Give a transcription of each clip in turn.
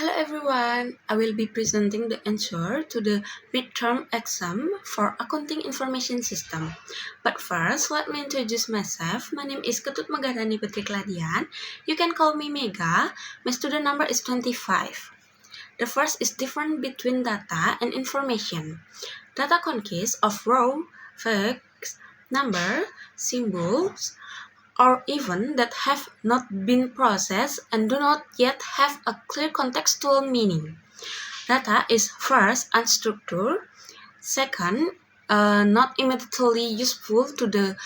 Hello everyone, I will be presenting the answer to the midterm exam for Accounting Information System. But first, let me introduce myself. My name is Ketut Magarani Petri Kladian. You can call me Mega. My student number is 25. The first is difference between data and information. Data consists of raw facts, number, symbols, or even that have not been processed and do not yet have a clear contextual meaning. Data is first unstructured, second, not immediately useful to the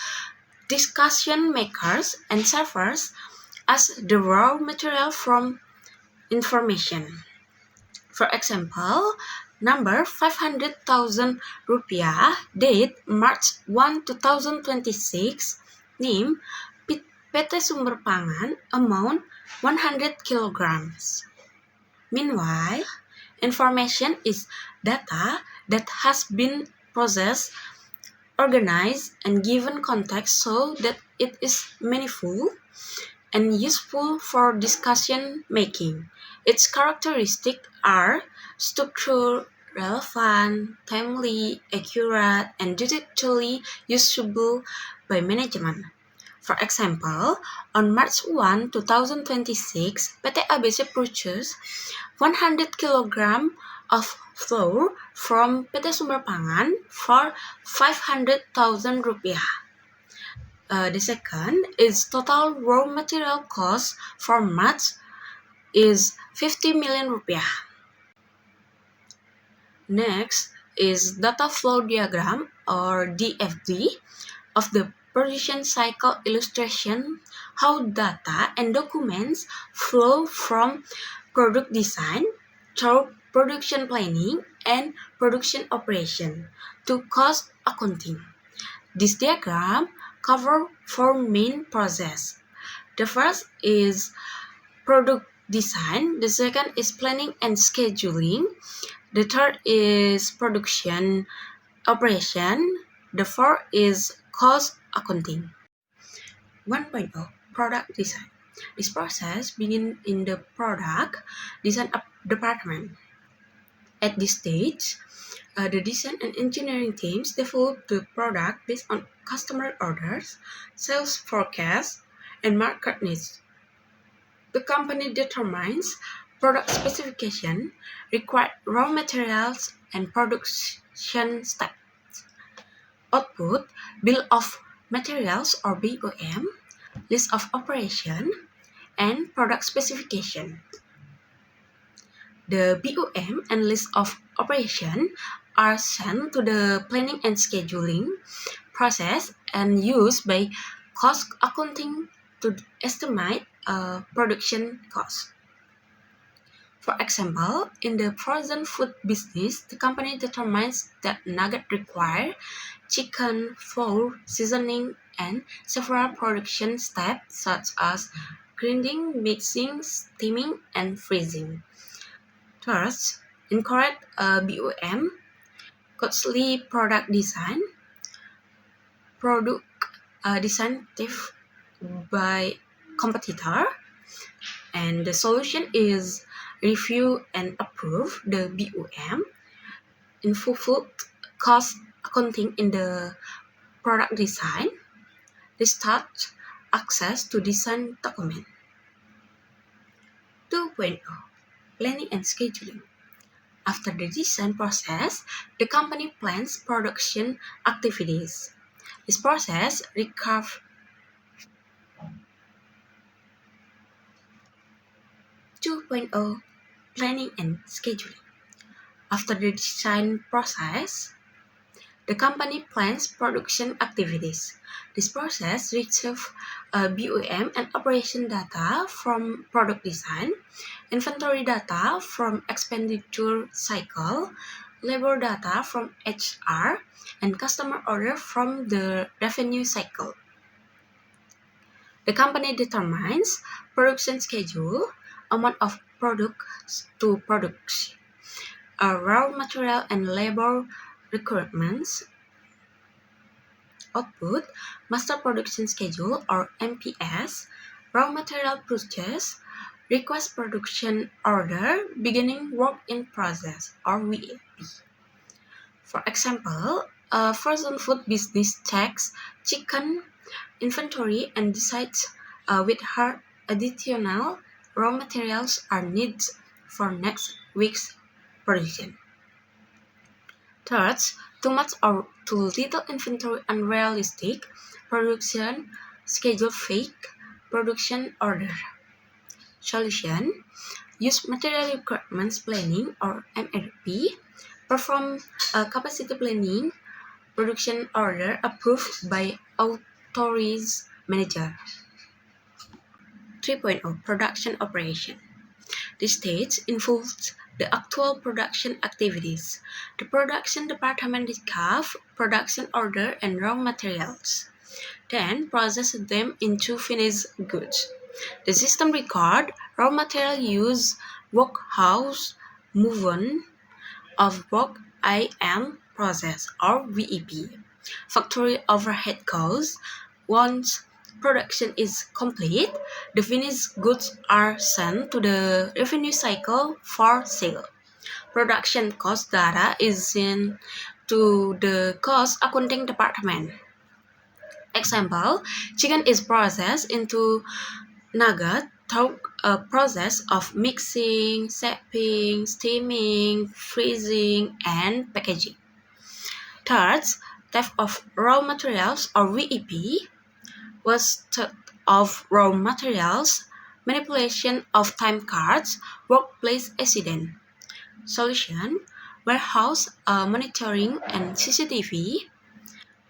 discussion makers, and serves as the raw material from information. For example, number 500,000 rupiah, date March 1, 2026, name PT Sumber Pangan, amount 100 kilograms. Meanwhile, information is data that has been processed, organized, and given context so that it is meaningful and useful for discussion making. Its characteristics are structured, relevant, timely, accurate, and digitally usable by management. For example, on March 1, 2026, PT ABC purchased 100 kg of flour from PT Sumber Pangan for 500,000 rupiah. The second is total raw material cost for March is 50 million rupiah. Next is data flow diagram or DFD of the production cycle illustration how data and documents flow from product design through production planning and production operation to cost accounting. This diagram covers four main processes. The first is product design, the second is planning and scheduling, the third is production operation, the fourth is cost accounting. 1.0 Product design. This process begins in the product design department. At this stage, the design and engineering teams develop the product based on customer orders, sales forecasts, and market needs. The company determines product specification, required raw materials, and production steps. Output, bill of materials or BOM, list of operation, and product specification. The BOM and list of operation are sent to the planning and scheduling process and used by cost accounting to estimate production cost. For example, in the frozen food business, the company determines that nugget require chicken, flour, seasoning, and several production steps such as grinding, mixing, steaming, and freezing. First, incorrect BOM, costly product design, product design thief by competitor, and the solution is review and approve the BOM, involved cost accounting in the product design, restart access to design document. 2.0 Planning and scheduling. After the design process, the company plans production activities. This process recovers 2.0 Planning and scheduling. After the design process, the company plans production activities. This process retrieves BOM and operation data from product design, inventory data from expenditure cycle, labor data from HR, and customer order from the revenue cycle. The company determines production schedule, amount of products to production, raw material and labor requirements, output, master production schedule or MPS, raw material purchase, Request production order beginning work in process or WIP. For example, a frozen food business checks chicken inventory and decides which additional raw materials are needed for next week's production. Third, too much or too little inventory unrealistic production schedule fake production order. Solution: use material requirements planning or MRP. Perform a capacity planning production order approved by authorized manager. 3.0 Production operation. This stage involves the actual production activities. The production department discovers production order and raw materials, then processes them into finished goods. The system records raw material use, workhouse movement of work in process or VEP, factory overhead costs. Once production is complete, the finished goods are sent to the revenue cycle for sale. Production cost data is sent to the cost accounting department. Example, chicken is processed into nugget through a process of mixing, shaping, steaming, freezing, and packaging. Third, theft of raw materials or VEP was theft of raw materials, manipulation of time cards, workplace accident. Solution: warehouse monitoring and CCTV,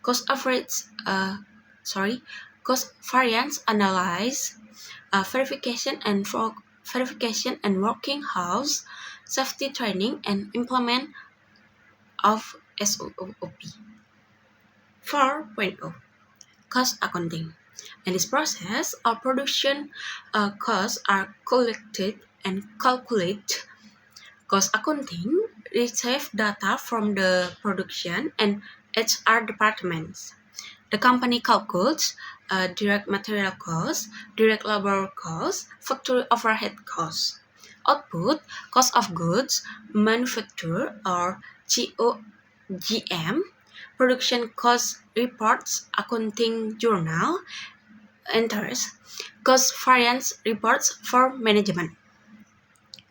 cost average, cost variance analysis, verification and working house, safety training and implement of SOOP. 4.0 Cost accounting. In this process, our production costs are collected and calculated. Cost accounting receives data from the production and HR departments. The company calculates direct material costs, direct labor costs, factory overhead costs. Output, cost of goods, manufactured or COGM, production cost reports, accounting journal, enters, cost variance reports for management.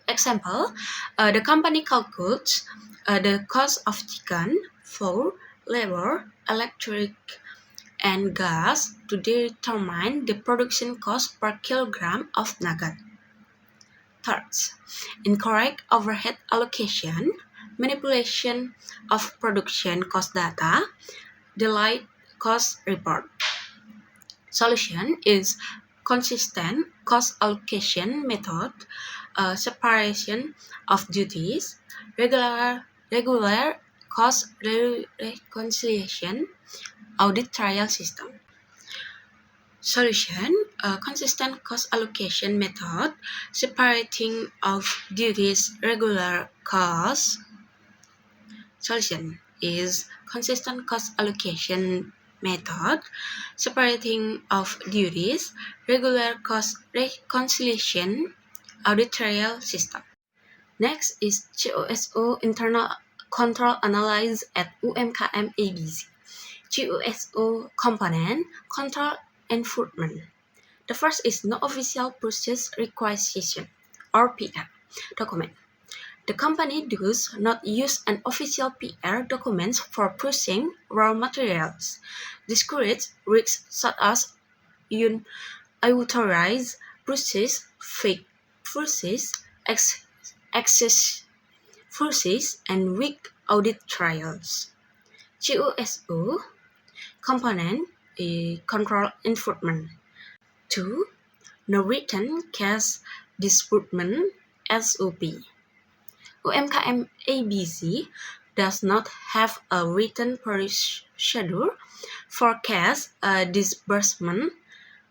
Example, the company calculates the cost of chicken, flour, labor, electric, and gas to determine the production cost per kilogram of nugget. Third, incorrect overhead allocation, manipulation of production cost data, delayed cost report. Solution is consistent cost allocation method, separation of duties, regular cost reconciliation, audit trial system. Solution: consistent cost allocation method, separating of duties, regular costs. Solution is consistent cost allocation method, separating of duties, regular cost reconciliation, audit trial system. Next is COSO internal control analysis at UMKM ABC. COSO component control enforcement. The first is no official purchase requisition or PR document. The company does not use an official PR document for purchasing raw materials. Discourage risks such as unauthorized purchase, fake purchase, excess purchase, and weak audit trials. COSO component control enforcement. 2. No written cash disbursement SOP. UMKM ABC does not have a written procedure for cash disbursement.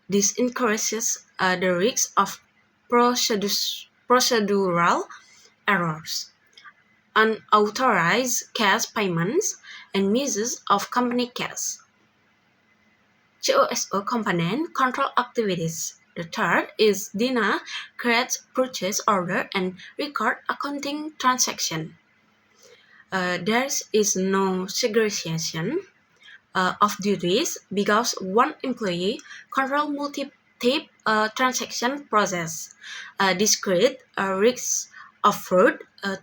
This increases the risk of procedural errors, unauthorized cash payments, and misuse of company cash. COSO component control activities. The third is Dina creates purchase order and record accounting transaction. There is no segregation of duties because one employee control multi-type transaction process. This create a risk of fraud,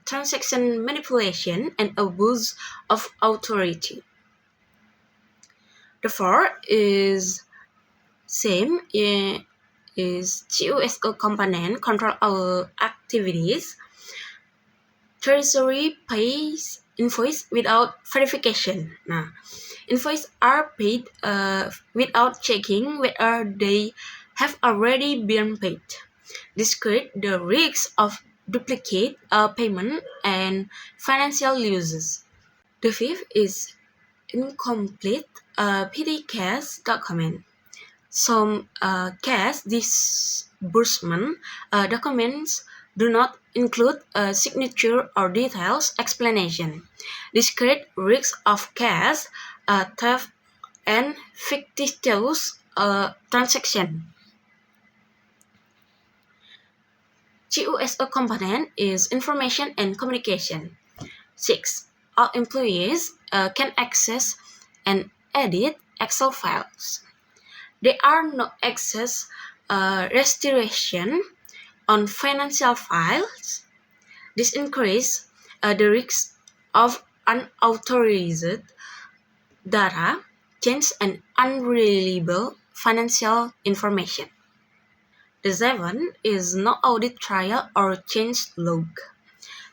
transaction manipulation, and abuse of authority. The fourth is same is CUSO component control our activities. Treasury pays invoice without verification. Nah, invoices are paid without checking whether they have already been paid. This creates the risk of duplicate payment and financial losses. The fifth is incomplete petty cash document. Some cash disbursement documents do not include a signature or details explanation. This creates risk of cash theft and fictitious transaction. CUSO component is information and communication. 6. All employees can access and edit Excel files. There are no access restriction on financial files. This increases the risk of unauthorized data change and unreliable financial information. The seventh is no audit trail or change log.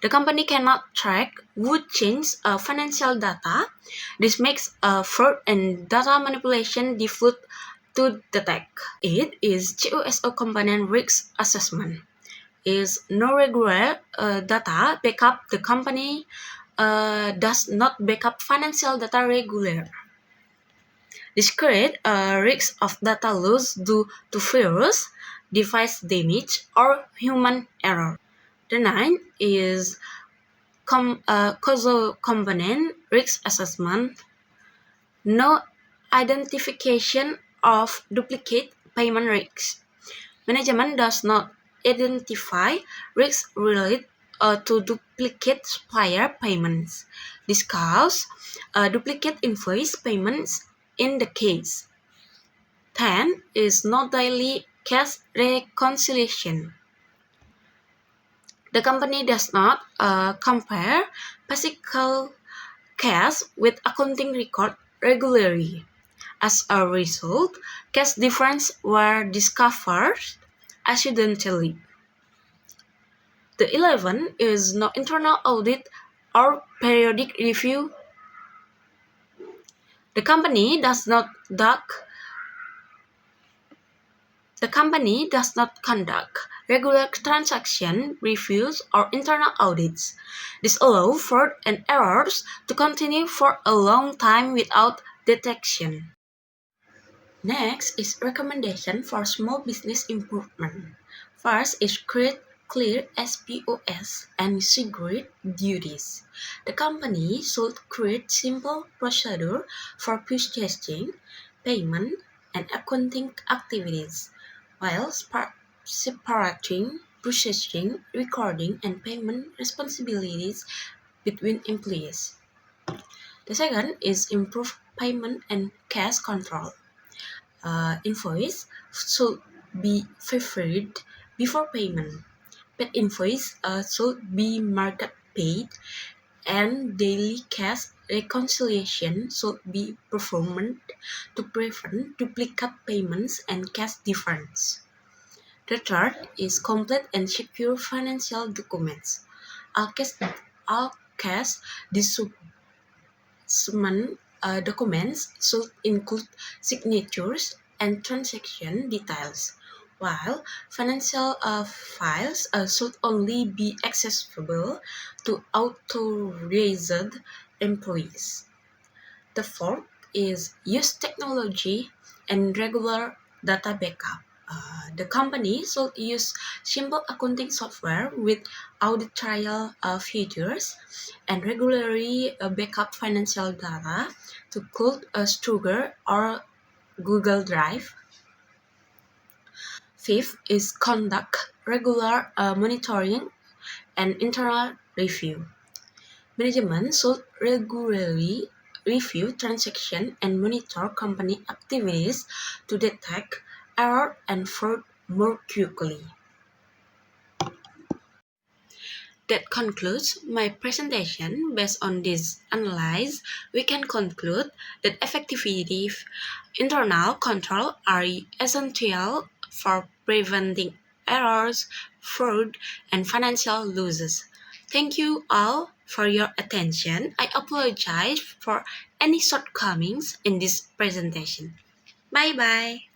The company cannot track who changed financial data. This makes fraud and data manipulation difficult to detect. It is CUSO component risk assessment. Is no regular data backup. The company does not backup financial data regular. This creates a risk of data loss due to virus, device damage, or human error. The ninth is causal component risk assessment. No identification of duplicate payment risks. Management does not identify risks related to duplicate supplier payments. This causes duplicate invoice payments in the case. 10 is no daily cash reconciliation. The company does not compare physical cash with accounting record regularly. As a result, cash differences were discovered accidentally. The 11 is no internal audit or periodic review. The company does not conduct regular transaction reviews or internal audits. This allows fraud and errors to continue for a long time without detection. Next is recommendation for small business improvement. First is create clear SPOS and secret duties. The company should create simple procedure for purchasing, payment, and accounting activities, while separating purchasing, recording, and payment responsibilities between employees. The second is improve payment and cash control. Invoice should be verified before payment. Paid invoice should be marked paid, and daily cash reconciliation should be performed to prevent duplicate payments and cash difference. The third is complete and secure financial documents. All cash disbursement documents should include signatures and transaction details, while financial files should only be accessible to authorized employees. The fourth is use technology and regular data backup. The company should use simple accounting software with audit trail features and regularly backup financial data to cloud, Struger, or Google Drive. Fifth is conduct regular monitoring and internal review. Management should regularly review transactions and monitor company activities to detect error and fraud more quickly. That concludes my presentation. Based on this analysis, we can conclude that effective internal control are essential for preventing errors, fraud, and financial losses. Thank you all for your attention. I apologize for any shortcomings in this presentation. Bye bye.